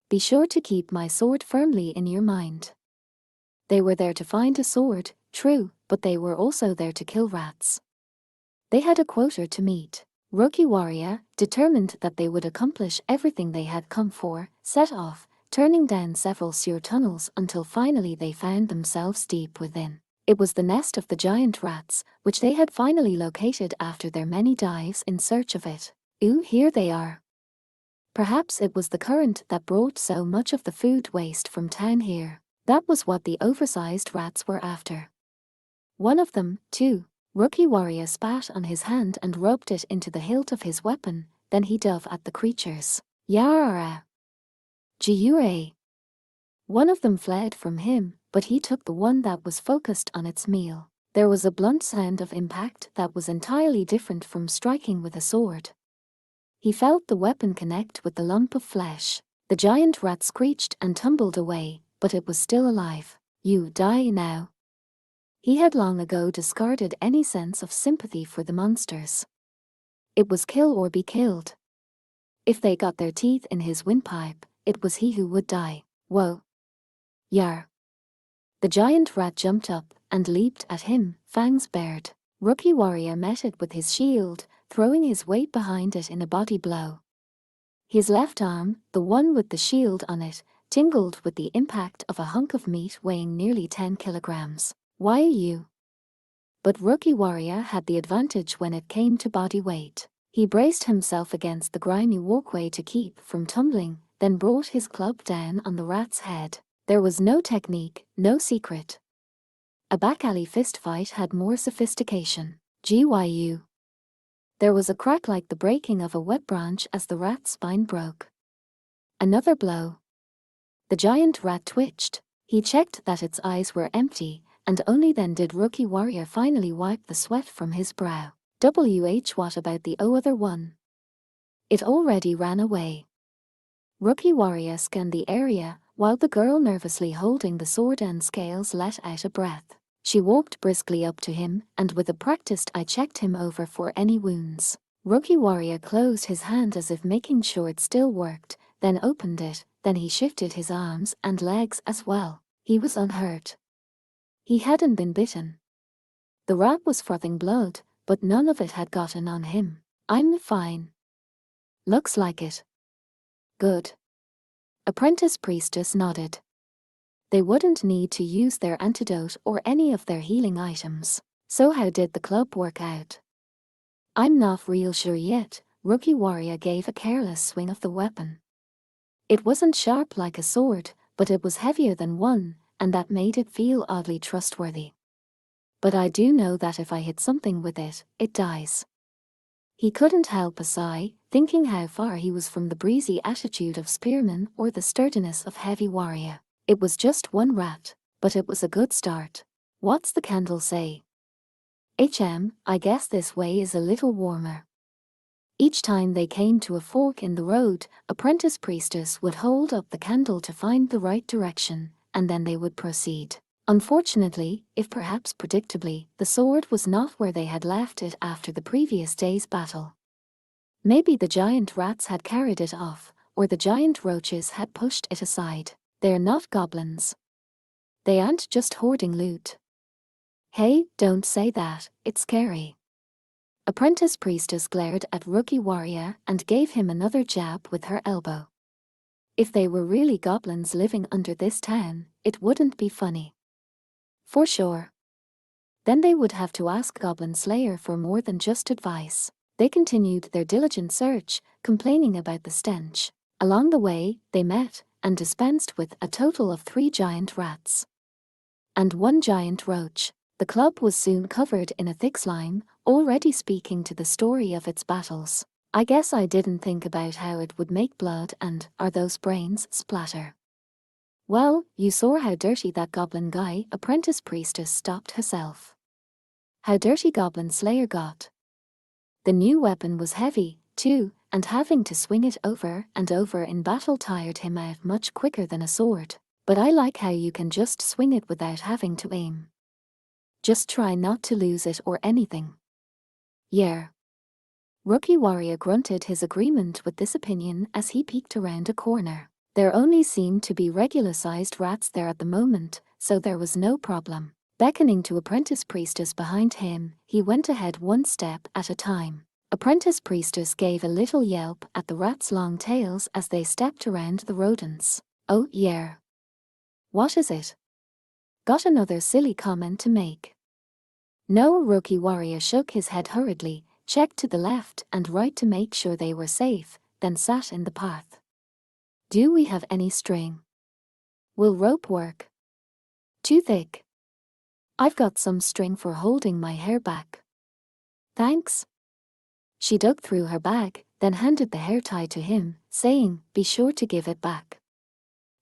Be sure to keep my sword firmly in your mind. They were there to find a sword, true, but they were also there to kill rats. They had a quota to meet. Rookie warrior, determined that they would accomplish everything they had come for, set off, turning down several sewer tunnels until finally they found themselves deep within. It was the nest of the giant rats, which they had finally located after their many dives in search of it. Ooh, here they are. Perhaps it was the current that brought so much of the food waste from town here. That was what the oversized rats were after. One of them, too. Rookie warrior spat on his hand and rubbed it into the hilt of his weapon, then he dove at the creatures. Yara! Giure! One of them fled from him, but he took the one that was focused on its meal. There was a blunt sound of impact that was entirely different from striking with a sword. He felt the weapon connect with the lump of flesh. The giant rat screeched and tumbled away, but it was still alive. You die now. He had long ago discarded any sense of sympathy for the monsters. It was kill or be killed. If they got their teeth in his windpipe, it was he who would die. Whoa. Yar. The giant rat jumped up and leaped at him, fangs bared. Rookie warrior met it with his shield, throwing his weight behind it in a body blow. His left arm, the one with the shield on it, tingled with the impact of a hunk of meat weighing nearly 10 kilograms. Why you? But Rookie warrior had the advantage when it came to body weight. He braced himself against the grimy walkway to keep from tumbling, then brought his club down on the rat's head. There was no technique, no secret. A back-alley fistfight had more sophistication. GYU. There was a crack like the breaking of a wet branch as the rat's spine broke. Another blow. The giant rat twitched. He checked that its eyes were empty, and only then did Rookie warrior finally wipe the sweat from his brow. What about the other one? It already ran away. Rookie warrior scanned the area, while the girl nervously holding the sword and scales let out a breath. She walked briskly up to him, and with a practiced eye checked him over for any wounds. Rookie Warrior closed his hand as if making sure it still worked, then opened it, then he shifted his arms and legs as well. He was unhurt. He hadn't been bitten. The rat was frothing blood, but none of it had gotten on him. I'm fine. Looks like it. Good. Apprentice Priestess nodded. They wouldn't need to use their antidote or any of their healing items. So how did the club work out? I'm not real sure yet. Rookie Warrior gave a careless swing of the weapon. It wasn't sharp like a sword, but it was heavier than one, and that made it feel oddly trustworthy. But I do know that if I hit something with it, it dies. He couldn't help a sigh, thinking how far he was from the breezy attitude of spearman or the sturdiness of heavy warrior. It was just one rat, but it was a good start. What's the candle say? I guess this way is a little warmer. Each time they came to a fork in the road, Apprentice Priestess would hold up the candle to find the right direction, and then they would proceed. Unfortunately, if perhaps predictably, the sword was not where they had left it after the previous day's battle. Maybe the giant rats had carried it off, or the giant roaches had pushed it aside. They're not goblins. They aren't just hoarding loot. Hey, don't say that, it's scary. Apprentice Priestess glared at Rookie Warrior and gave him another jab with her elbow. If they were really goblins living under this town, it wouldn't be funny. For sure. Then they would have to ask Goblin Slayer for more than just advice. They continued their diligent search, complaining about the stench. Along the way, they met and dispensed with a total of 3 giant rats and 1 giant roach. The club was soon covered in a thick slime, already speaking to the story of its battles. I guess I didn't think about how it would make blood and are those brains splatter. Well, you saw how dirty that goblin guy. Apprentice Priestess stopped herself. How dirty Goblin Slayer got. The new weapon was heavy, too, and having to swing it over and over in battle tired him out much quicker than a sword. But I like how you can just swing it without having to aim. Just try not to lose it or anything. Yeah. Rookie Warrior grunted his agreement with this opinion as he peeked around a corner. There only seemed to be regular-sized rats there at the moment, so there was no problem. Beckoning to Apprentice Priestess behind him, he went ahead one step at a time. Apprentice Priestess gave a little yelp at the rats' long tails as they stepped around the rodents. Oh, yeah. What is it? Got another silly comment to make. No, Rookie Warrior shook his head hurriedly, checked to the left and right to make sure they were safe, then sat in the path. Do we have any string? Will rope work? Too thick. I've got some string for holding my hair back. Thanks. She dug through her bag, then handed the hair tie to him, saying, be sure to give it back.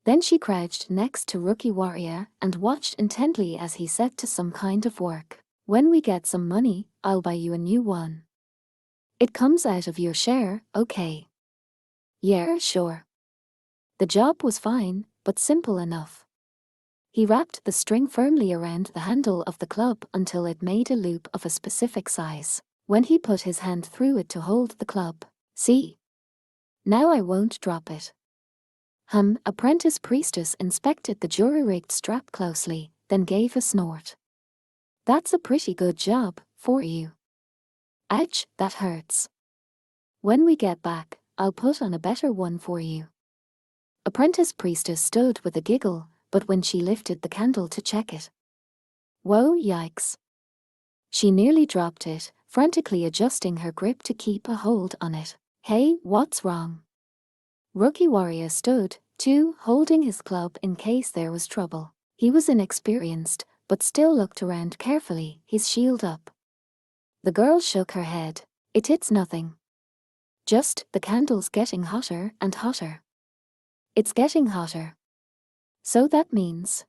Then she crouched next to Rookie Warrior and watched intently as he set to some kind of work. When we get some money, I'll buy you a new one. It comes out of your share, okay? Yeah, sure. The job was fine, but simple enough. He wrapped the string firmly around the handle of the club until it made a loop of a specific size. When he put his hand through it to hold the club, see? Now I won't drop it. Apprentice Priestess inspected the jury-rigged strap closely, then gave a snort. That's a pretty good job, for you. Ouch, that hurts. When we get back, I'll put on a better one for you. Apprentice Priestess stood with a giggle, but when she lifted the candle to check it. Whoa, yikes. She nearly dropped it, frantically adjusting her grip to keep a hold on it. Hey, what's wrong? Rookie Warrior stood, too, holding his club in case there was trouble. He was inexperienced, but still looked around carefully, his shield up. The girl shook her head. It's nothing. Just, the candle's getting hotter and hotter. It's getting hotter. So that means...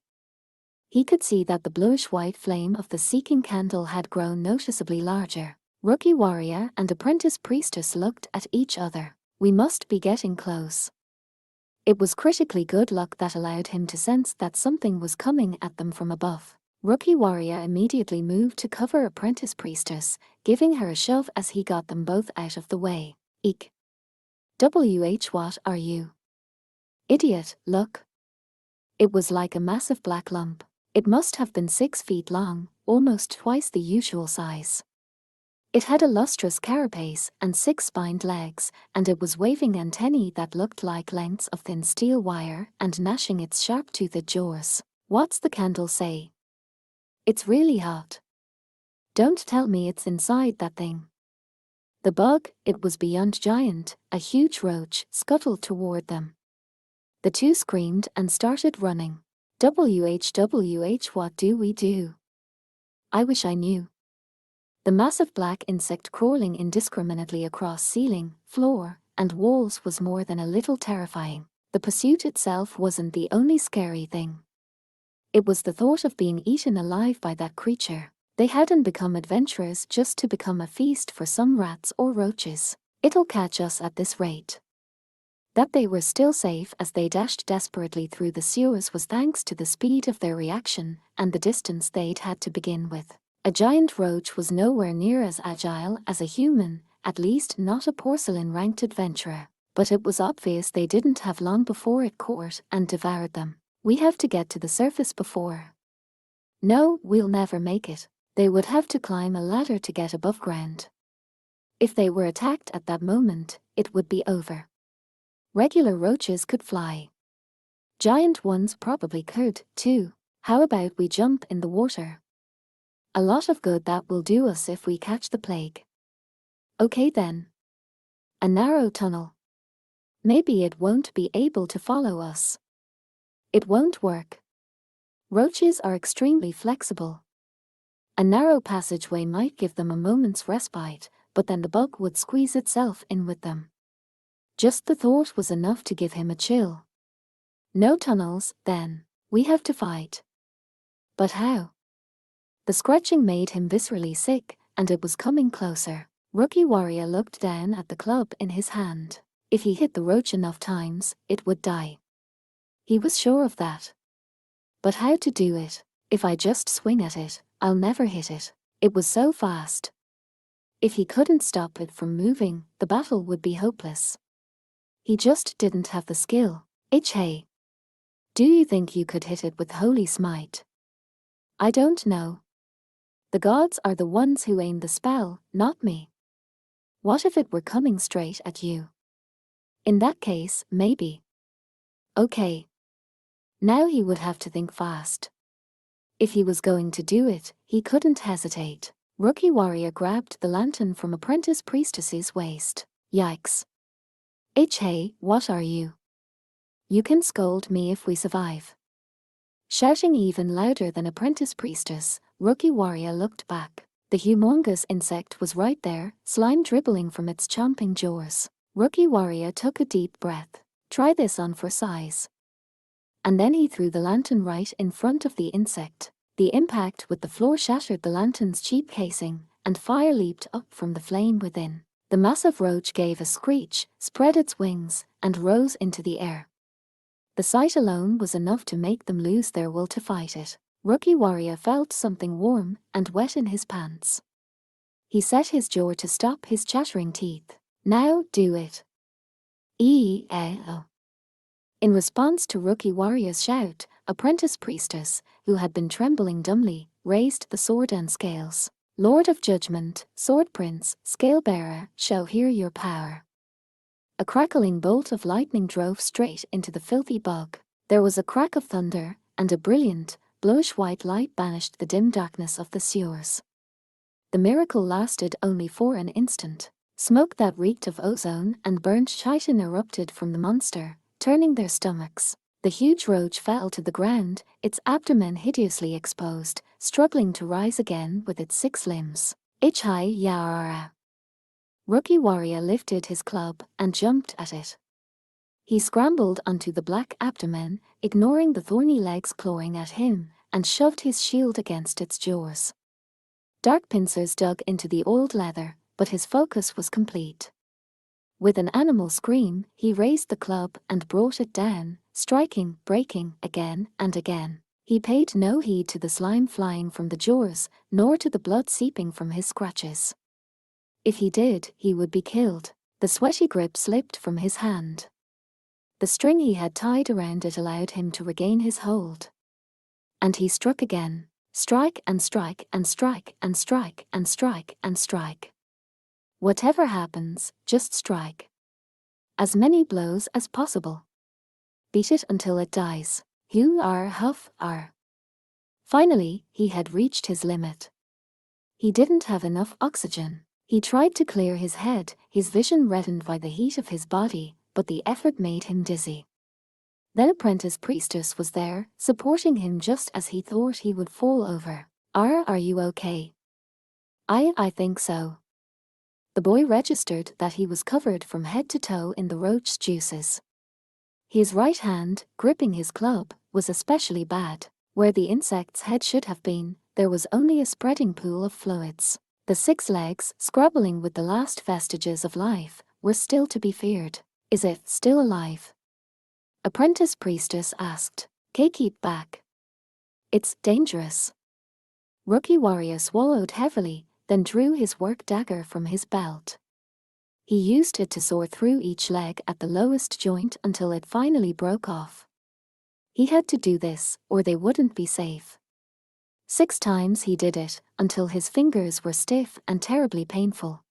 He could see that the bluish-white flame of the seeking candle had grown noticeably larger. Rookie Warrior and Apprentice Priestess looked at each other. We must be getting close. It was critically good luck that allowed him to sense that something was coming at them from above. Rookie Warrior immediately moved to cover Apprentice Priestess, giving her a shove as he got them both out of the way. Eek. What are you? Idiot, look. It was like a massive black lump. It must have been 6 feet long, almost twice the usual size. It had a lustrous carapace and 6 spined legs, and it was waving antennae that looked like lengths of thin steel wire and gnashing its sharp-toothed jaws. What's the candle say? It's really hot. Don't tell me it's inside that thing. The bug, it was beyond giant, a huge roach, scuttled toward them. The two screamed and started running. What do we do? I wish I knew. The massive black insect crawling indiscriminately across ceiling, floor, and walls was more than a little terrifying. The pursuit itself wasn't the only scary thing. It was the thought of being eaten alive by that creature. They hadn't become adventurers just to become a feast for some rats or roaches. It'll catch us at this rate. That they were still safe as they dashed desperately through the sewers was thanks to the speed of their reaction and the distance they'd had to begin with. A giant roach was nowhere near as agile as a human, at least not a porcelain-ranked adventurer. But it was obvious they didn't have long before it caught and devoured them. We have to get to the surface before. No, we'll never make it. They would have to climb a ladder to get above ground. If they were attacked at that moment, it would be over. Regular roaches could fly. Giant ones probably could, too. How about we jump in the water? A lot of good that will do us if we catch the plague. Okay then. A narrow tunnel. Maybe it won't be able to follow us. It won't work. Roaches are extremely flexible. A narrow passageway might give them a moment's respite, but then the bug would squeeze itself in with them. Just the thought was enough to give him a chill. No tunnels, then. We have to fight. But how? The scratching made him viscerally sick, and it was coming closer. Rookie Warrior looked down at the club in his hand. If he hit the roach enough times, it would die. He was sure of that. But how to do it? If I just swing at it, I'll never hit it. It was so fast. If he couldn't stop it from moving, the battle would be hopeless. He just didn't have the skill. Hey. Do you think you could hit it with Holy Smite? I don't know. The gods are the ones who aim the spell, not me. What if it were coming straight at you? In that case, maybe. Okay. Now he would have to think fast. If he was going to do it, he couldn't hesitate. Rookie Warrior grabbed the lantern from Apprentice Priestess's waist. Yikes. Hey, what are you? You can scold me if we survive. Shouting even louder than Apprentice Priestess, Rookie Warrior looked back. The humongous insect was right there, slime dribbling from its chomping jaws. Rookie Warrior took a deep breath. Try this on for size. And then he threw the lantern right in front of the insect. The impact with the floor shattered the lantern's cheap casing, and fire leaped up from the flame within. The massive roach gave a screech, spread its wings, and rose into the air. The sight alone was enough to make them lose their will to fight it. Rookie Warrior felt something warm and wet in his pants. He set his jaw to stop his chattering teeth. Now do it. In response to Rookie Warrior's shout, Apprentice Priestess, who had been trembling dumbly, raised the sword and scales. Lord of Judgment, Sword Prince, Scale Bearer, show here your power. A crackling bolt of lightning drove straight into the filthy bug. There was a crack of thunder, and a brilliant, bluish-white light banished the dim darkness of the sewers. The miracle lasted only for an instant. Smoke that reeked of ozone and burnt chitin erupted from the monster, turning their stomachs. The huge roach fell to the ground, its abdomen hideously exposed, struggling to rise again with its 6 limbs. Yara. Rookie Warrior lifted his club and jumped at it. He scrambled onto the black abdomen, ignoring the thorny legs clawing at him, and shoved his shield against its jaws. Dark pincers dug into the oiled leather, but his focus was complete. With an animal scream, he raised the club and brought it down, striking, breaking, again and again. He paid no heed to the slime flying from the jaws, nor to the blood seeping from his scratches. If he did, he would be killed. The sweaty grip slipped from his hand. The string he had tied around it allowed him to regain his hold. And he struck again. Strike and strike and strike and strike and strike and strike. Whatever happens, just strike. As many blows as possible. Beat it until it dies. Hew ar huff ar. Finally, he had reached his limit. He didn't have enough oxygen. He tried to clear his head, his vision reddened by the heat of his body, but the effort made him dizzy. Then Apprentice Priestess was there, supporting him just as he thought he would fall over. Are you okay? I think so. The boy registered that he was covered from head to toe in the roach juices. His right hand, gripping his club, was especially bad. Where the insect's head should have been, there was only a spreading pool of fluids. The 6 legs, scrabbling with the last vestiges of life, were still to be feared. Is it still alive? Apprentice Priestess asked. Keep back. It's dangerous. Rookie Warrior swallowed heavily, then drew his work dagger from his belt. He used it to saw through each leg at the lowest joint until it finally broke off. He had to do this, or they wouldn't be safe. 6 times he did it, until his fingers were stiff and terribly painful.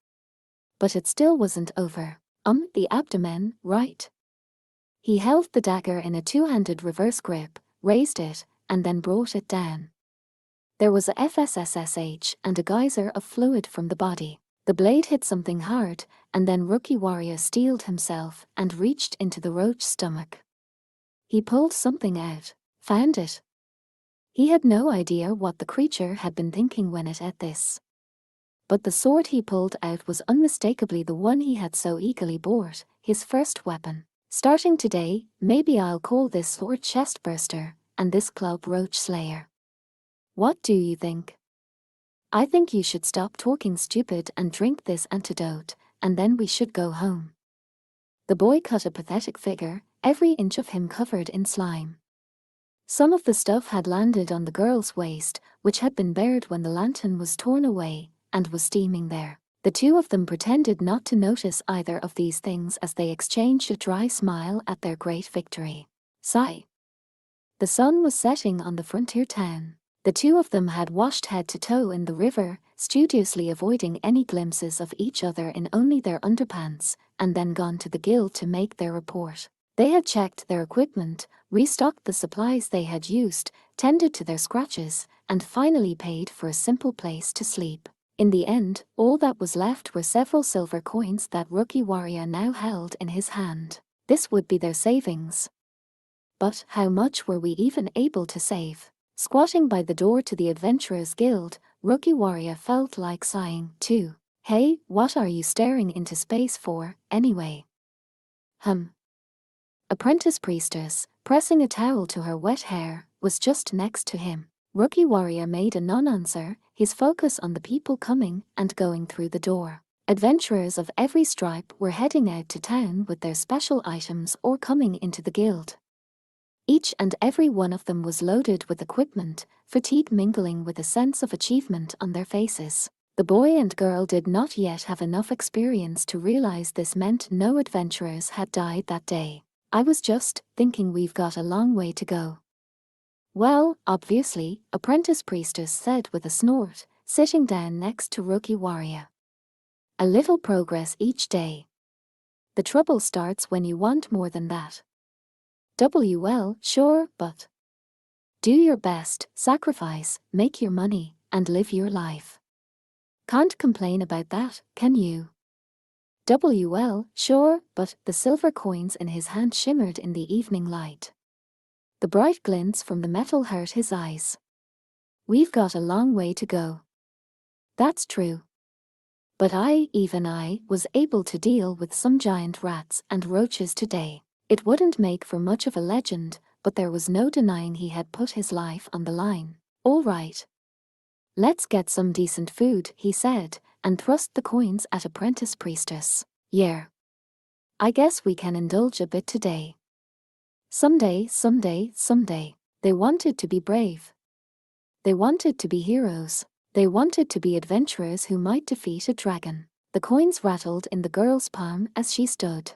But it still wasn't over. The abdomen, right? He held the dagger in a 2-handed reverse grip, raised it, and then brought it down. There was a FSSSH and a geyser of fluid from the body. The blade hit something hard, and then Rookie Warrior steeled himself and reached into the roach's stomach. He pulled something out, found it. He had no idea what the creature had been thinking when it ate this. But the sword he pulled out was unmistakably the one he had so eagerly bought, his first weapon. Starting today, maybe I'll call this sword Chestburster, and this club Roach Slayer. What do you think? I think you should stop talking stupid and drink this antidote, and then we should go home. The boy cut a pathetic figure, every inch of him covered in slime. Some of the stuff had landed on the girl's waist, which had been bared when the lantern was torn away, and was steaming there. The 2 of them pretended not to notice either of these things as they exchanged a dry smile at their great victory. Sigh. The sun was setting on the frontier town. The 2 of them had washed head to toe in the river, studiously avoiding any glimpses of each other in only their underpants, and then gone to the guild to make their report. They had checked their equipment, restocked the supplies they had used, tended to their scratches, and finally paid for a simple place to sleep. In the end, all that was left were several silver coins that Rookie Warrior now held in his hand. This would be their savings. But how much were we even able to save? Squatting by the door to the Adventurers Guild, Rookie Warrior felt like sighing, too. Hey, what are you staring into space for, anyway? Apprentice Priestess, pressing a towel to her wet hair, was just next to him. Rookie Warrior made a non-answer, his focus on the people coming and going through the door. Adventurers of every stripe were heading out to town with their special items or coming into the guild. Each and every one of them was loaded with equipment, fatigue mingling with a sense of achievement on their faces. The boy and girl did not yet have enough experience to realize this meant no adventurers had died that day. I was just thinking we've got a long way to go. Well, obviously, Apprentice Priestess said with a snort, sitting down next to Rookie Warrior. A little progress each day. The trouble starts when you want more than that. Well, sure, but do your best, sacrifice, make your money, and live your life. Can't complain about that, can you? Well, sure, but the silver coins in his hand shimmered in the evening light. The bright glints from the metal hurt his eyes. We've got a long way to go. That's true. But even I, was able to deal with some giant rats and roaches today. It wouldn't make for much of a legend, but there was no denying he had put his life on the line. All right. Let's get some decent food, he said, and thrust the coins at Apprentice Priestess. Yeah. I guess we can indulge a bit today. Someday, someday, someday. They wanted to be brave. They wanted to be heroes. They wanted to be adventurers who might defeat a dragon. The coins rattled in the girl's palm as she stood.